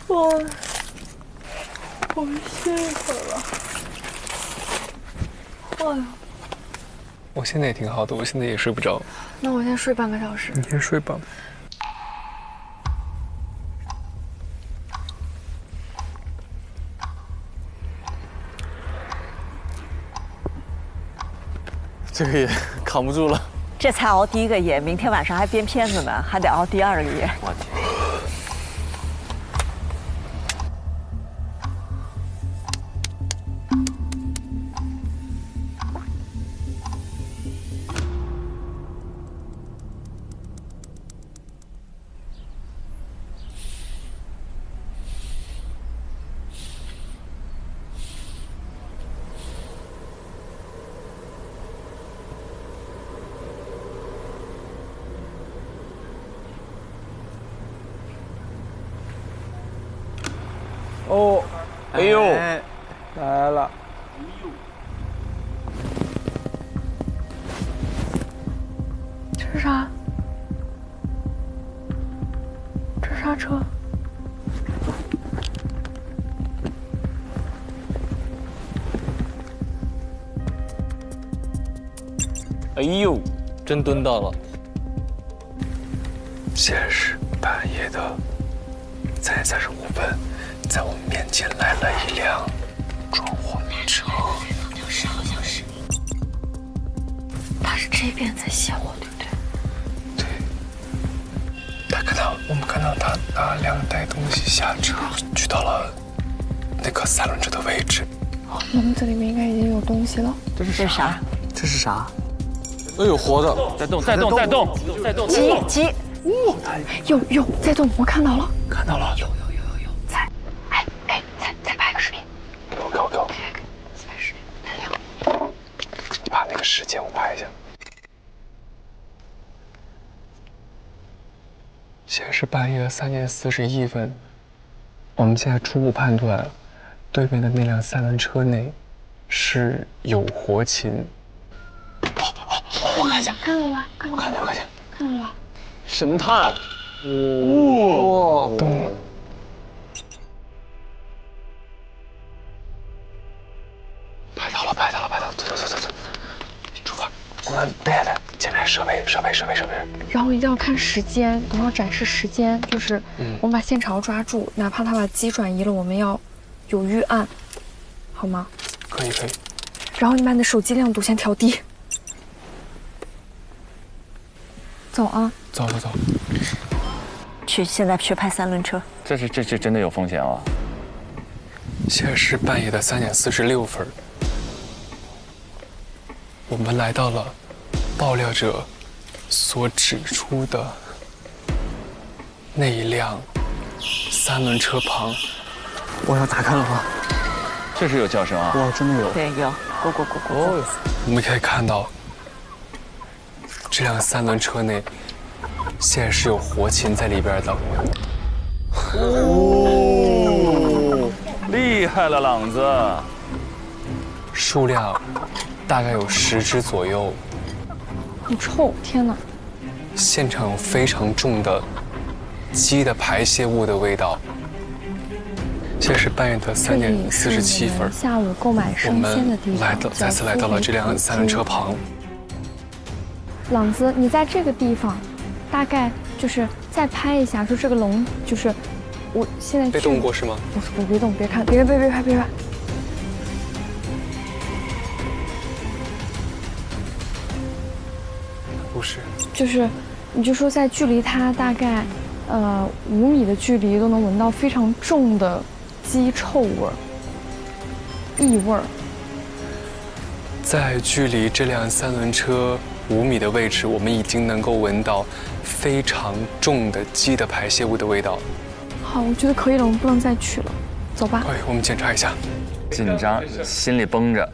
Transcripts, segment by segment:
我歇一会儿了。哎呀，我现在也挺好的，我现在也睡不着。那我先睡半个小时。你先睡吧。这个也扛不住了。这才熬第一个夜，明天晚上还编片子呢，还得熬第二个夜。我天！哦，哎呦，来了！这是啥？这是啥车？哎呦，真蹲到了。现在是半夜的3点35分，在我们面前来了一辆装潢车。好像是。他是这边在卸货，对不对？对。我们看到他拿2袋东西下车，去到了那个3轮车的位置。哦，笼子里面应该已经有东西了。这是啥？这是啥？哎呦，活的！在动！鸡！有在动，我看到了。看到了。有。再拍个视频。给我。再拍视频。你把那个时间我拍一下。现在是半夜3点41分，我们现在初步判断，对面的那辆3轮车内是有活禽。我看一下，看了吧？我看见。看了吧？神探，哇，动了。拍到了，走，出发。我们来检查设备。然后一定要看时间，等会儿展示时间，就是我们把现场抓住，哪怕他把机转移了，我们要有预案，好吗？可以。然后你把你的手机亮度先调低。走啊！走。现在去拍3轮车。这真的有风险啊！现在是半夜的3点46分，我们来到了爆料者所指出的那一辆3轮车旁。我要打开了吗？确实有叫声啊！哇，真的有！对，有。咕。我们可以看到，这辆3轮车内现在是有活禽在里边的。哦，厉害了，朗子！数量大概有10只左右。好臭！天哪！现场有非常重的鸡的排泄物的味道。现在是半夜的3点47分，下午购买生鲜的地方。再次来到了这辆3轮车旁。朗子，你在这个地方，大概就是再拍一下，说这个笼就是我现在被动过是吗？不，别动，别看，别拍。不是，就是你就说在距离它大概5米的距离都能闻到非常重的鸡臭味儿、异味儿。在距离这辆3轮车5米的位置，我们已经能够闻到非常重的鸡的排泄物的味道。好，我觉得可以了，我们不能再去了，走吧。我们检查一下。紧张，心里绷着。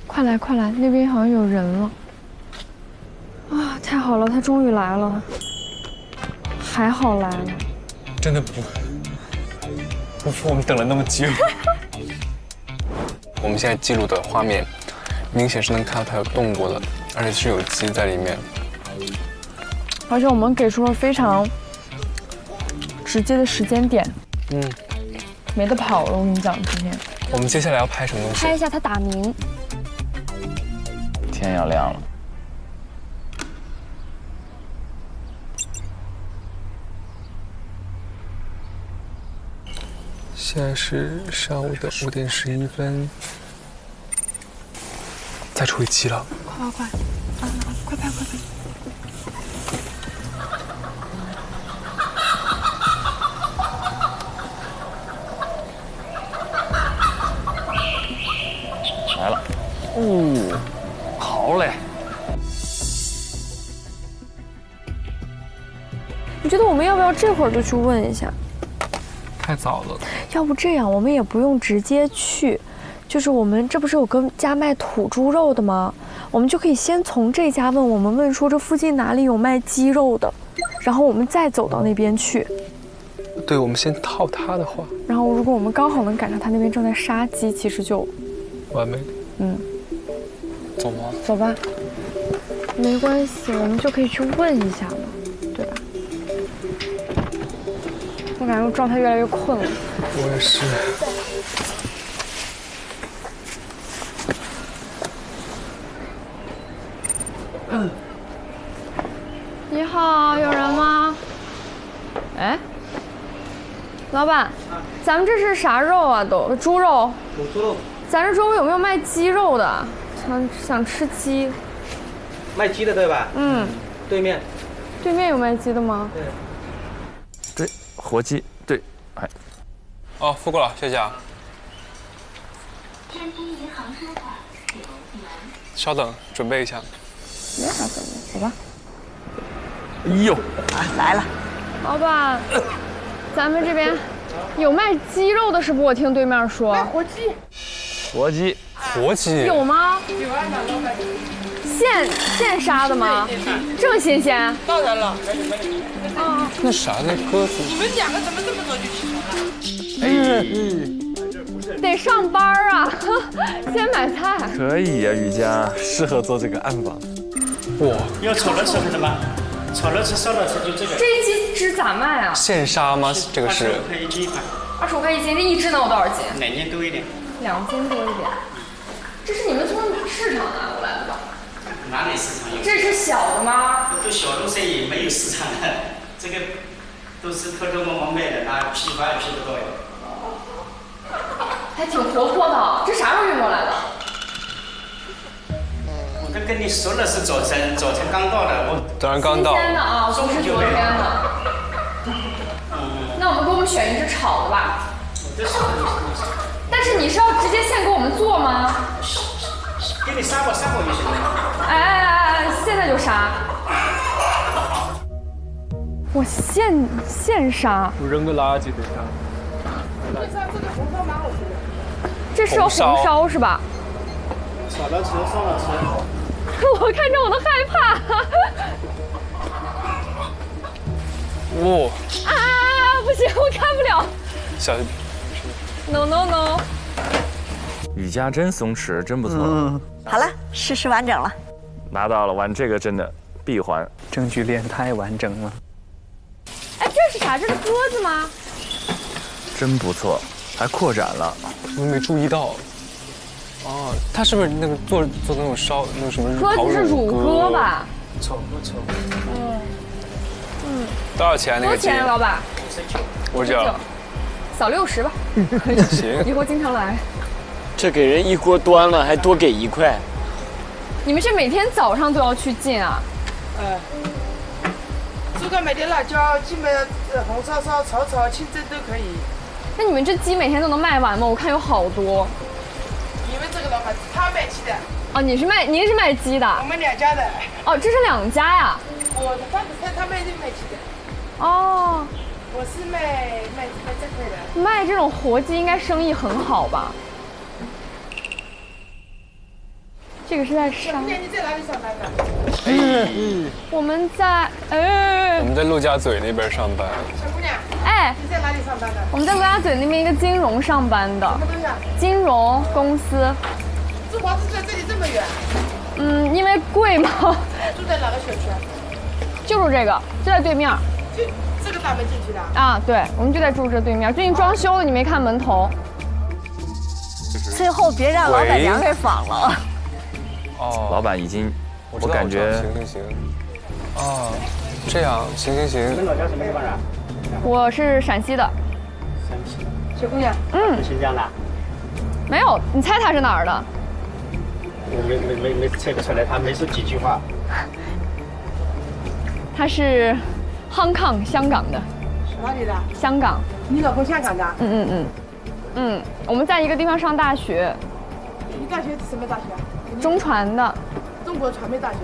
快来，那边好像有人了。啊，太好了，他终于来了，还好来了。真的不服我们等了那么久。我们现在记录的画面，明显是能看到它有动过的，而且是有鸡在里面。而且我们给出了非常直接的时间点。没得跑了。我跟你讲，今天我们接下来要拍什么东西？拍一下他打鸣。天要亮了。现在是上午的5点11分，再除以7了。快！快拍！来了，哦，好嘞。你觉得我们要不要这会儿就去问一下？太早了。要不这样，我们也不用直接去，就是我们这不是有个家卖土猪肉的吗？我们就可以先从这家问，我们问说这附近哪里有卖鸡肉的，然后我们再走到那边去。对，我们先套他的话。然后如果我们刚好能赶上他那边正在杀鸡，其实就完美。走吗？走吧。没关系，我们就可以去问一下嘛，对吧？我感觉我状态越来越困了。我也是。你好，有人吗？哎，老板，咱们这是啥肉啊？都猪肉。猪肉。咱这周围有没有卖鸡肉的？想吃鸡。卖鸡的对吧？对面。对面有卖鸡的吗？对，活鸡，对，哎，哦，付过了，谢谢啊。稍等，准备一下。没啥准备，走吧。哎呦，来了，老板，咱们这边有卖鸡肉的，是不？我听对面说。卖活鸡，活鸡有吗？有啊，老板。现杀的吗？这么新鲜？当然了。啊，那啥，那鸽子。你们两个怎么这么早就起床了？得上班啊，先买菜。可以呀，雨佳，适合做这个暗访。哇，要炒了吃还是什么？炒了吃、烧了吃，就这个。这一斤只咋卖啊？现杀吗？这个是。25块一斤一块。25块一斤，这一只能有多少斤2斤多一点。2斤多一点。这是你们从市场拿过来的吧？哪里市场有？这是小的吗？做小东西没有市场的，这个都是偷偷摸摸卖的，那批发也批不到呀。还挺活泼的，这啥时候运过来的？我都跟你说了是早晨刚到的，我早上刚到。新鲜的啊，不是昨天的。那我们给我们选一只炒的吧。但是你是要直接现给我们做吗？给你杀过就行了。哎，现在就杀。我现杀。我扔个垃圾给他。这个红烧蛮好吃的。这是红烧是吧？炒了吃，烧了吃。我看着我都害怕。哇！啊，不行，我看不了。小心。No。雨佳真松弛，真不错。好了，事实完整了。拿到了，玩这个真的闭环。证据链太完整了。哎，这是啥？这是鸽子吗？真不错，还扩展了。我没注意到。哦，它是不是那个做那种烧那种什么鸽子是乳鸽吧？丑。多少钱那个鸡？多少钱，老板？59。少60吧。行。以后经常来。这给人一锅端了，还多给1块。你们是每天早上都要去进啊？这个买点辣椒，基本红烧、炒、清蒸都可以。那你们这鸡每天都能卖完吗？我看有好多。你们这个老板他卖鸡的。哦，您是卖鸡的？我们2家的。哦，这是2家呀？他卖鸡的。哦。我是卖这块的。卖这种活鸡应该生意很好吧？这个是在上。你在哪里上班的？我们在我们在陆家嘴那边上班。小姑娘。哎。你在哪里上班的？我们在陆家嘴那边一个金融上班的。什么东西啊？金融公司。租房子在这里这么远？因为贵嘛。住在哪个小区啊？就是这个，就在对面。这个大门进去的。啊，对，我们就在住这对面，最近装修了，你没看门头？最后别让老板娘给仿了。哦，老板已经，我感觉行。哦，这样，行。你们老家什么地方人？我是陕西的。山西。小姑娘。是新疆的。没有，你猜他是哪儿的？我没猜不出来，他没说几句话。他是 Hong Kong 香港的。哪里的？香港。你老公香港的？我们在一个地方上大学。你大学什么大学？中传的。中国传媒大学。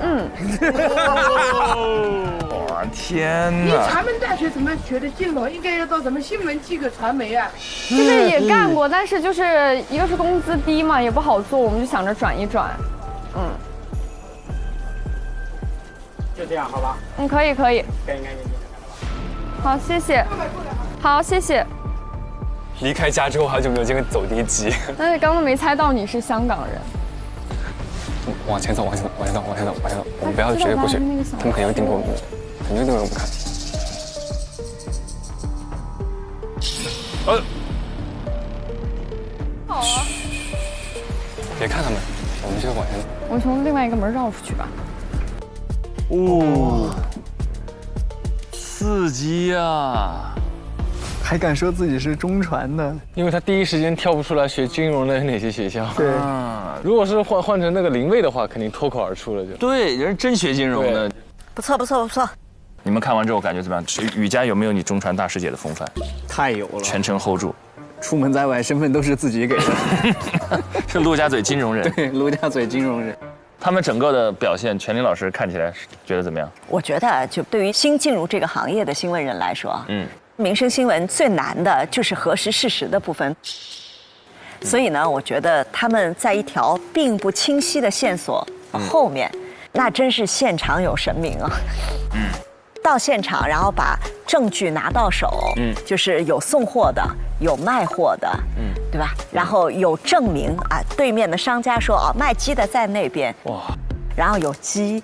哇，天你哪！传媒大学怎么学的金融？应该要到什么新闻机构传媒啊？就是也干过，但是就是一个是工资低嘛，也不好做，我们就想着转一转。就这样，好吧？可以。干净。好，谢谢。好，谢谢。离开家之后，好久没有见过走地鸡。但是刚刚没猜到你是香港人。往前走，我们不要直接过去，他们肯定盯着我们，肯定盯着我们看。好啊。别看他们，我们就往前走。我们从另外一个门绕出去吧。刺激呀！还敢说自己是中传的？因为他第一时间跳不出来学金融的哪些学校。对，如果是换成那个林蔚的话，肯定脱口而出了就。对，人真学金融的。不错。你们看完之后感觉怎么样？雨佳有没有你中传大师姐的风范？太有了，全程 hold 住。出门在外身份都是自己给的。是陆家嘴金融人。对，陆家嘴金融人。他们整个的表现，全林老师看起来觉得怎么样？我觉得，就对于新进入这个行业的新闻人来说，民生新闻最难的就是核实事实的部分。所以呢，我觉得他们在一条并不清晰的线索后面，那真是现场有神明啊！到现场，然后把证据拿到手，就是有送货的，有卖货的，对吧？然后有证明啊，对面的商家说卖鸡的在那边，哇，然后有鸡，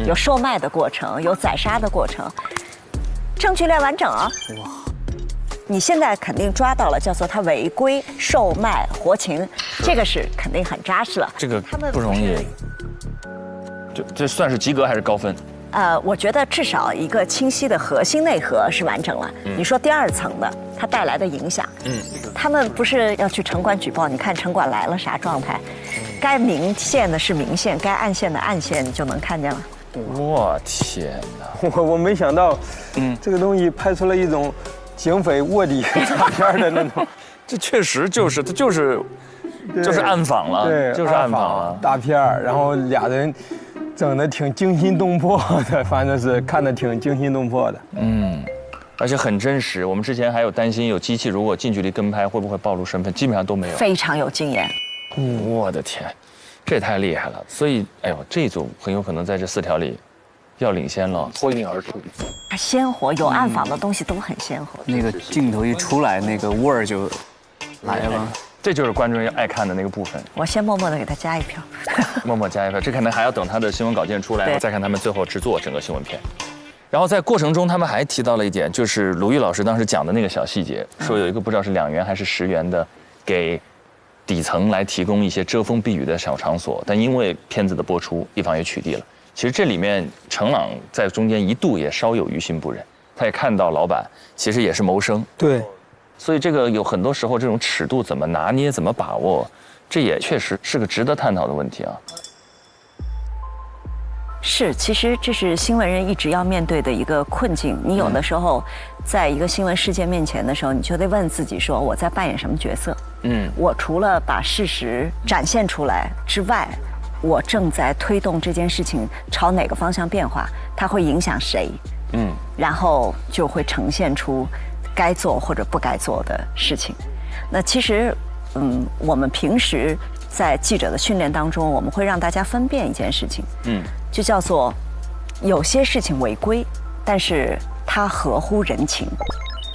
有售卖的过程，有宰杀的过程，证据链完整啊！哇，你现在肯定抓到了，叫做他违规售卖活禽，这个是肯定很扎实了。这个不容易，这算是及格还是高分？我觉得至少一个清晰的核心内核是完整了。你说第二层的它带来的影响，他们不是要去城管举报？你看城管来了啥状态？该明线的是明线，该暗线的暗线，你就能看见了。我天哪！我没想到，这个东西拍出了一种警匪卧底大片的那种。这确实就是它就是暗访了，对，就是暗访了大片儿，然后俩人整的挺惊心动魄的，反正是看的挺惊心动魄的。而且很真实。我们之前还有担心有机器如果近距离跟拍会不会暴露身份，基本上都没有。非常有经验。我的天，这也太厉害了。所以，哎呦，这一组很有可能在这4条里要领先了，脱颖而出。它鲜活，有暗访的东西都很鲜活。那个镜头一出来，那个味儿就来了。这就是观众爱看的那个部分。我先默默的给他加一票，默默加一票。这可能还要等他的新闻稿件出来，再看他们最后制作整个新闻片。然后在过程中，他们还提到了一点，就是鲁豫老师当时讲的那个小细节，说有一个不知道是2元还是10元的，给底层来提供一些遮风避雨的小场所，但因为片子的播出，一方也取缔了。其实这里面程朗在中间一度也稍有于心不忍，他也看到老板其实也是谋生。对。所以这个有很多时候这种尺度怎么拿捏、怎么把握，这也确实是个值得探讨的问题啊。是，其实这是新闻人一直要面对的一个困境。你有的时候，在一个新闻事件面前的时候，你就得问自己说，我在扮演什么角色？我除了把事实展现出来之外，我正在推动这件事情朝哪个方向变化？它会影响谁？然后就会呈现出该做或者不该做的事情。那其实，我们平时在记者的训练当中，我们会让大家分辨一件事情，就叫做有些事情违规，但是它合乎人情。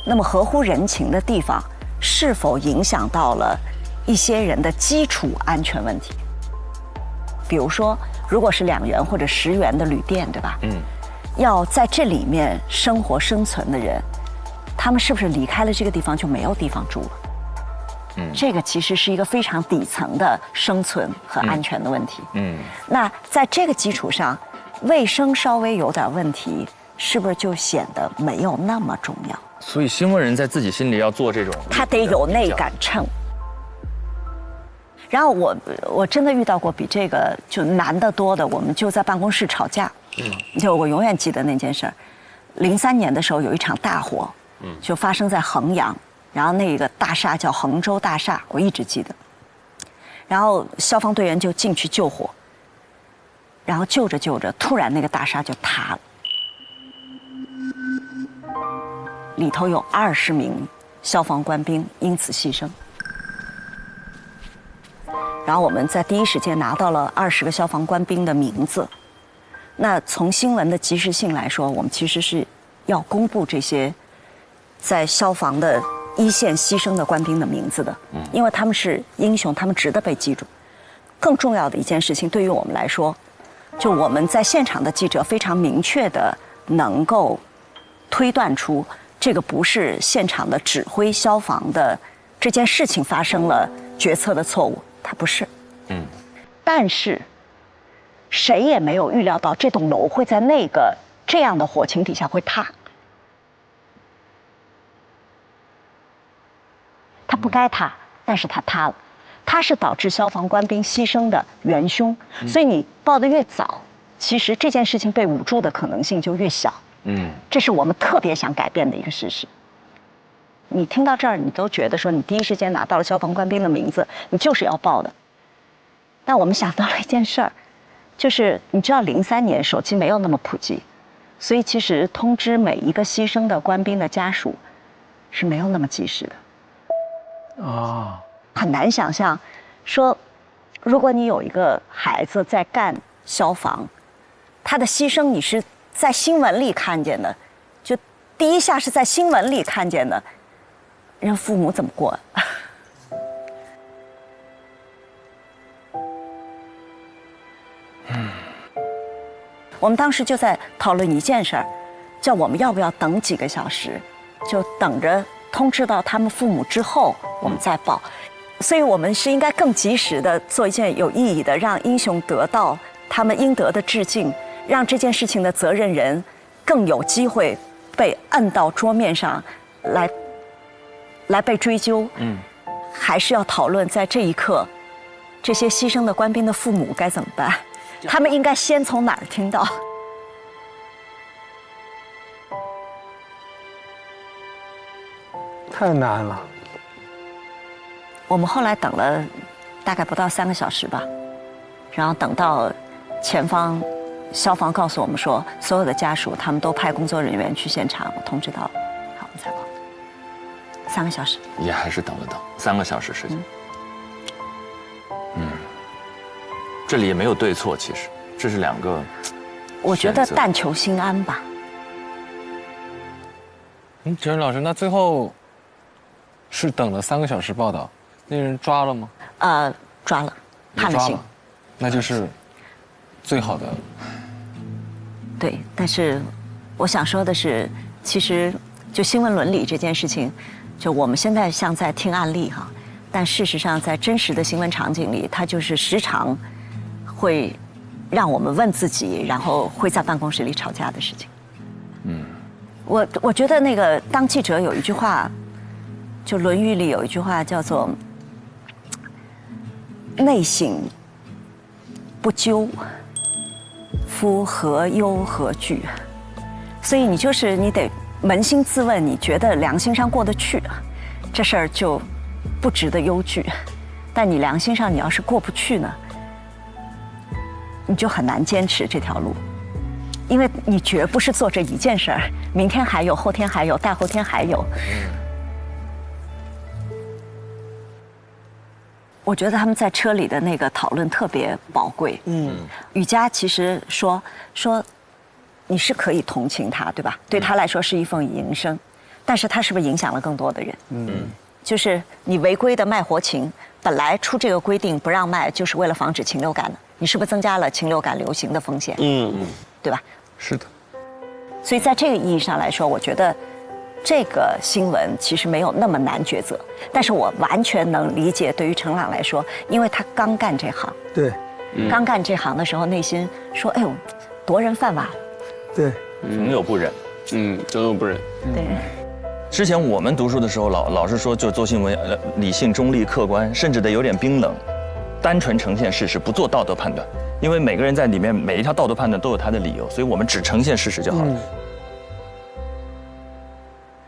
那么合乎人情的地方，是否影响到了一些人的基础安全问题？比如说，如果是2元或者10元的旅店，对吧？要在这里面生活生存的人，他们是不是离开了这个地方就没有地方住了？这个其实是一个非常底层的生存和安全的问题。那在这个基础上，卫生稍微有点问题，是不是就显得没有那么重要？所以新闻人在自己心里要做这种，他得有那杆秤。然后我真的遇到过比这个就难得多的，我们就在办公室吵架。就我永远记得那件事儿，03年的时候有一场大火，就发生在衡阳，然后那个大厦叫衡州大厦，我一直记得。然后消防队员就进去救火，然后救着救着，突然那个大厦就塌了，里头有20名消防官兵因此牺牲。然后我们在第一时间拿到了20个消防官兵的名字。那从新闻的及时性来说，我们其实是要公布这些在消防的一线牺牲的官兵的名字的，因为他们是英雄，他们值得被记住。更重要的一件事情，对于我们来说，就我们在现场的记者非常明确的能够推断出这个不是现场的指挥消防的这件事情发生了决策的错误，它不是。但是谁也没有预料到这栋楼会在这样的火情底下会塌。它不该塌，但是它塌了。它是导致消防官兵牺牲的元凶，所以你报得越早，其实这件事情被捂住的可能性就越小。这是我们特别想改变的一个事实。你听到这儿，你都觉得说你第一时间拿到了消防官兵的名字，你就是要报的。但我们想到了一件事儿，就是你知道03年手机没有那么普及，所以其实通知每一个牺牲的官兵的家属是没有那么及时的。很难想象，说如果你有一个孩子在干消防，他的牺牲你是在新闻里看见的，就第一下是在新闻里看见的，人父母怎么过？我们当时就在讨论一件事儿，叫我们要不要等几个小时，就等着通知到他们父母之后，我们再报。所以我们是应该更及时的做一件有意义的，让英雄得到他们应得的致敬，让这件事情的责任人更有机会被摁到桌面上来被追究。还是要讨论在这一刻，这些牺牲的官兵的父母该怎么办？他们应该先从哪儿听到？太难了。我们后来等了大概不到3个小时吧，然后等到前方消防告诉我们说，所有的家属他们都派工作人员去现场，我通知到了，好，我们才报。3个小时，也还是等了等3个小时时间。这里也没有对错，其实这是2个。我觉得但求心安吧。哲仁老师，那最后是等了3个小时报道，那人抓了吗？抓了，判了刑。那就是最好的。对，但是我想说的是，其实就新闻伦理这件事情，就我们现在像在听案例哈，但事实上在真实的新闻场景里，它就是时常会让我们问自己，然后会在办公室里吵架的事情。我觉得那个当记者有一句话，就《论语》里有一句话叫做“内省不究，夫何忧何惧”。所以你得扪心自问，你觉得良心上过得去，这事儿就不值得忧惧；但你良心上你要是过不去呢，你就很难坚持这条路。因为你绝不是做这一件事儿，明天还有，后天还有，大后天还有。我觉得他们在车里的那个讨论特别宝贵。雨佳其实说你是可以同情他，对吧？对他来说是一份营生，但是他是不是影响了更多的人？就是你违规的卖活禽，本来出这个规定不让卖，就是为了防止禽流感的，你是不是增加了禽流感流行的风险？对吧？是的。所以在这个意义上来说，我觉得这个新闻其实没有那么难抉择。但是我完全能理解，对于程朗来说，因为他刚干这行，对，刚干这行的时候，内心说：“哎呦，夺人饭碗。”对，总有不忍。总有不忍。对。之前我们读书的时候，老是说，就做新闻，理性、中立、客观，甚至得有点冰冷，单纯呈现事实，不做道德判断。因为每个人在里面每一条道德判断都有他的理由，所以我们只呈现事实就好了。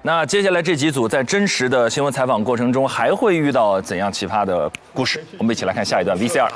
那接下来这几组在真实的新闻采访过程中，还会遇到怎样奇葩的故事？我们一起来看下一段 VCR。